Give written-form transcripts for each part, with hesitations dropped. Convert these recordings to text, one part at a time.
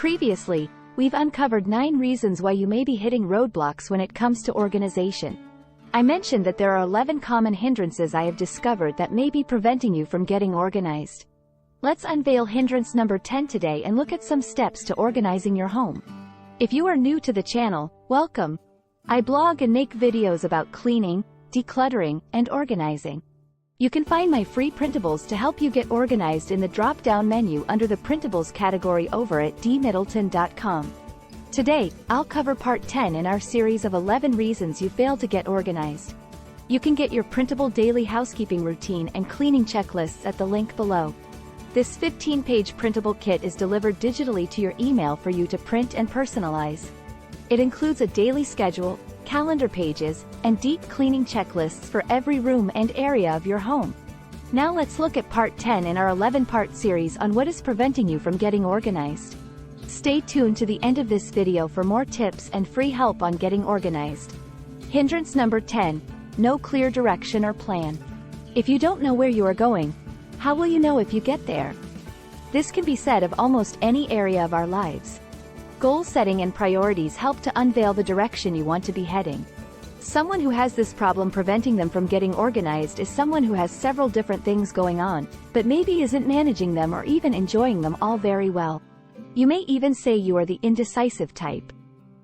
Previously, we've uncovered 9 reasons why you may be hitting roadblocks when it comes to organization. I mentioned that there are 11 common hindrances I have discovered that may be preventing you from getting organized. Let's unveil hindrance number 10 today and look at some steps to organizing your home. If you are new to the channel, welcome. I blog and make videos about cleaning, decluttering, and organizing. You can find my free printables to help you get organized in the drop-down menu under the printables category over at dmiddleton.com. Today, I'll cover part 10 in our series of 11 reasons you fail to get organized. You can get your printable daily housekeeping routine and cleaning checklists at the link below. This 15-page printable kit is delivered digitally to your email for you to print and personalize. It includes a daily schedule, calendar pages, and deep cleaning checklists for every room and area of your home. Now let's look at part 10 in our 11-part series on what is preventing you from getting organized. Stay tuned to the end of this video for more tips and free help on getting organized. Hindrance number 10. No clear direction or plan. If you don't know where you are going, how will you know if you get there? This can be said of almost any area of our lives. Goal setting and priorities help to unveil the direction you want to be heading. Someone who has this problem preventing them from getting organized is someone who has several different things going on, but maybe isn't managing them or even enjoying them all very well. You may even say you are the indecisive type.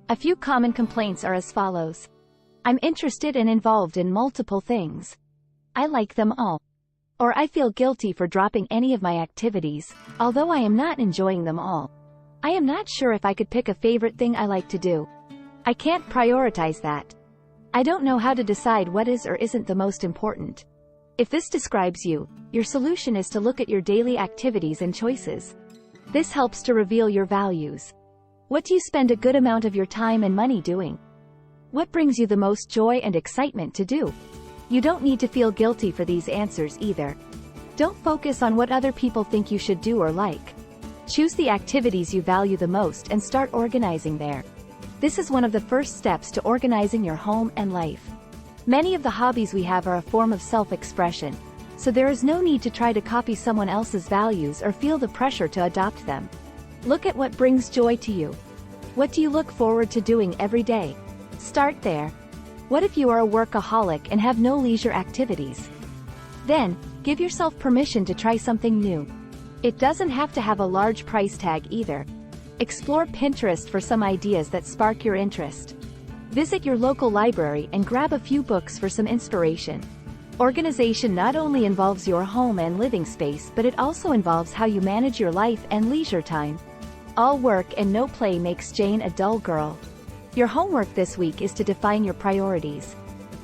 A few common complaints are as follows. I'm interested and involved in multiple things. I like them all. Or I feel guilty for dropping any of my activities, although I am not enjoying them all. I am not sure if I could pick a favorite thing I like to do. I can't prioritize that. I don't know how to decide what is or isn't the most important. If this describes you, your solution is to look at your daily activities and choices. This helps to reveal your values. What do you spend a good amount of your time and money doing? What brings you the most joy and excitement to do? You don't need to feel guilty for these answers either. Don't focus on what other people think you should do or like. Choose the activities you value the most and start organizing there. This is one of the first steps to organizing your home and life. Many of the hobbies we have are a form of self-expression, so there is no need to try to copy someone else's values or feel the pressure to adopt them. Look at what brings joy to you. What do you look forward to doing every day? Start there. What if you are a workaholic and have no leisure activities? Then, give yourself permission to try something new. It doesn't have to have a large price tag either. Explore Pinterest for some ideas that spark your interest. Visit your local library and grab a few books for some inspiration. Organization not only involves your home and living space, but it also involves how you manage your life and leisure time. All work and no play makes Jane a dull girl. Your homework this week is to define your priorities.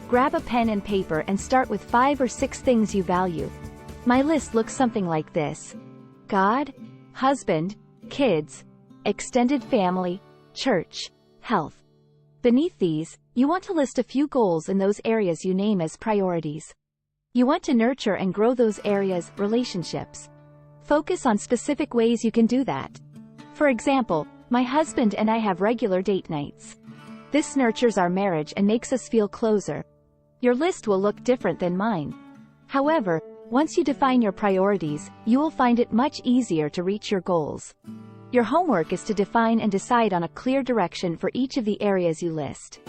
Grab a pen and paper and start with 5 or 6 things you value. My list looks something like this. God, husband, kids, extended family, church, health. Beneath these, you want to list a few goals in those areas you name as priorities. You want to nurture and grow those areas, relationships. Focus on specific ways you can do that. For example, my husband and I have regular date nights. This nurtures our marriage and makes us feel closer. Your list will look different than mine. However, once you define your priorities, you will find it much easier to reach your goals. Your homework is to define and decide on a clear direction for each of the areas you list.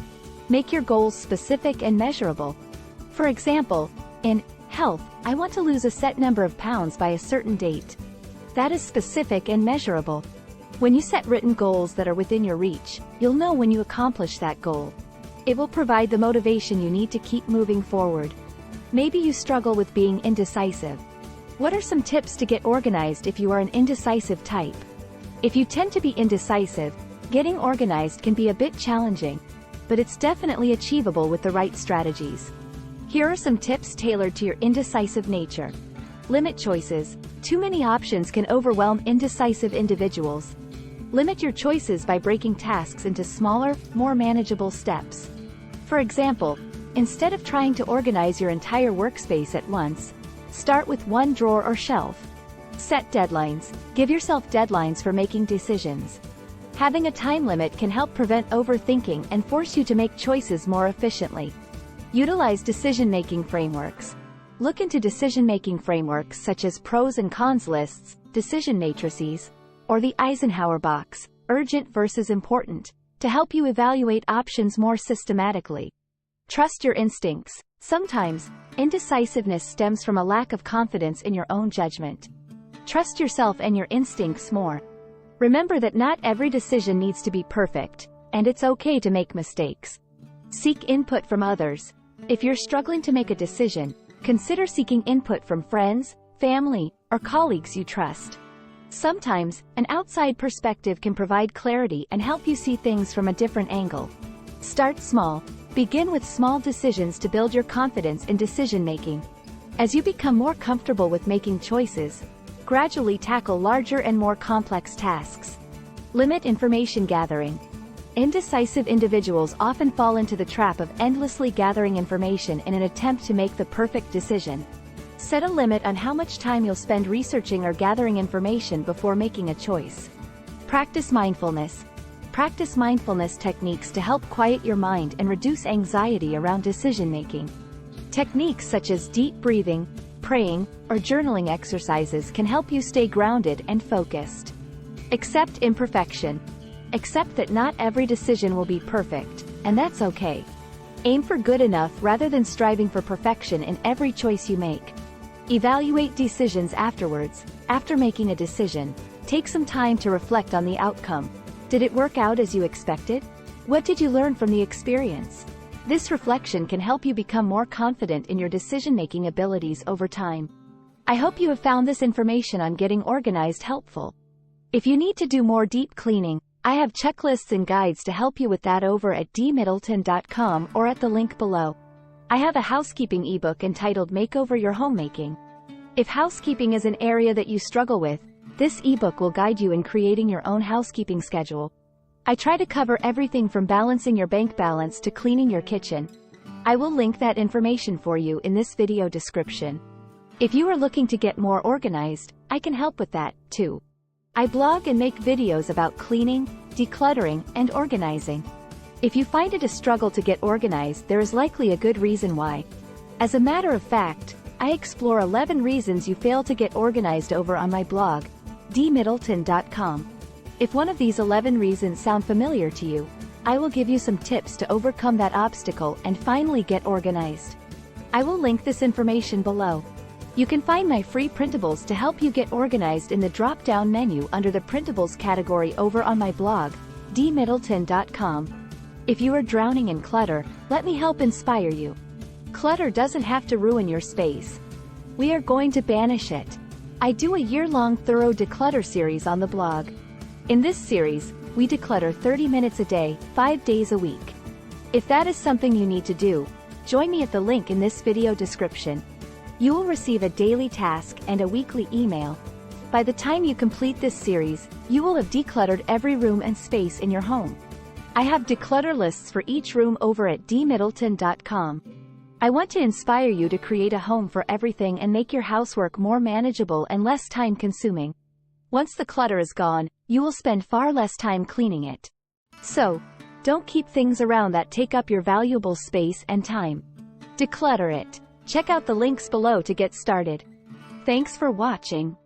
Make your goals specific and measurable. For example, in health, I want to lose a set number of pounds by a certain date. That is specific and measurable. When you set written goals that are within your reach, you'll know when you accomplish that goal. It will provide the motivation you need to keep moving forward. Maybe you struggle with being indecisive. What are some tips to get organized if you are an indecisive type? If you tend to be indecisive, getting organized can be a bit challenging, but it's definitely achievable with the right strategies. Here are some tips tailored to your indecisive nature. Limit choices. Too many options can overwhelm indecisive individuals. Limit your choices by breaking tasks into smaller, more manageable steps. For example, instead of trying to organize your entire workspace at once, start with one drawer or shelf. Set deadlines. Give yourself deadlines for making decisions. Having a time limit can help prevent overthinking and force you to make choices more efficiently. Utilize decision-making frameworks. Look into decision-making frameworks such as pros and cons lists, decision matrices, or the Eisenhower box, urgent versus important, to help you evaluate options more systematically. Trust your instincts. Sometimes, indecisiveness stems from a lack of confidence in your own judgment. Trust yourself and your instincts more. Remember that not every decision needs to be perfect, and it's okay to make mistakes. Seek input from others. If you're struggling to make a decision, consider seeking input from friends, family, or colleagues you trust. Sometimes, an outside perspective can provide clarity and help you see things from a different angle. Start small. Begin with small decisions to build your confidence in decision-making. As you become more comfortable with making choices, gradually tackle larger and more complex tasks. Limit information gathering. Indecisive individuals often fall into the trap of endlessly gathering information in an attempt to make the perfect decision. Set a limit on how much time you'll spend researching or gathering information before making a choice. Practice mindfulness. Practice mindfulness techniques to help quiet your mind and reduce anxiety around decision-making. Techniques such as deep breathing, praying, or journaling exercises can help you stay grounded and focused. Accept imperfection. Accept that not every decision will be perfect, and that's okay. Aim for good enough rather than striving for perfection in every choice you make. Evaluate decisions afterwards. After making a decision, take some time to reflect on the outcome. Did it work out as you expected? What did you learn from the experience? This reflection can help you become more confident in your decision-making abilities over time. I hope you have found this information on getting organized helpful. If you need to do more deep cleaning, I have checklists and guides to help you with that over at dmiddleton.com or at the link below. I have a housekeeping ebook entitled Makeover Your Homemaking. If housekeeping is an area that you struggle with, this ebook will guide you in creating your own housekeeping schedule. I try to cover everything from balancing your bank balance to cleaning your kitchen. I will link that information for you in this video description. If you are looking to get more organized, I can help with that, too. I blog and make videos about cleaning, decluttering, and organizing. If you find it a struggle to get organized, there is likely a good reason why. As a matter of fact, I explore 11 reasons you fail to get organized over on my blog, dmiddleton.com. If one of these 11 reasons sound familiar to you, I will give you some tips to overcome that obstacle and finally get organized. I will link this information below. You can find my free printables to help you get organized in the drop-down menu under the printables category over on my blog, dmiddleton.com. If you are drowning in clutter, let me help inspire you. Clutter doesn't have to ruin your space. We are going to banish it. I do a year-long thorough declutter series on the blog. In this series, we declutter 30 minutes a day, 5 days a week. If that is something you need to do, join me at the link in this video description. You will receive a daily task and a weekly email. By the time you complete this series, you will have decluttered every room and space in your home. I have declutter lists for each room over at dmiddleton.com. I want to inspire you to create a home for everything and make your housework more manageable and less time-consuming. Once the clutter is gone, you will spend far less time cleaning it. So, don't keep things around that take up your valuable space and time. Declutter it. Check out the links below to get started. Thanks for watching.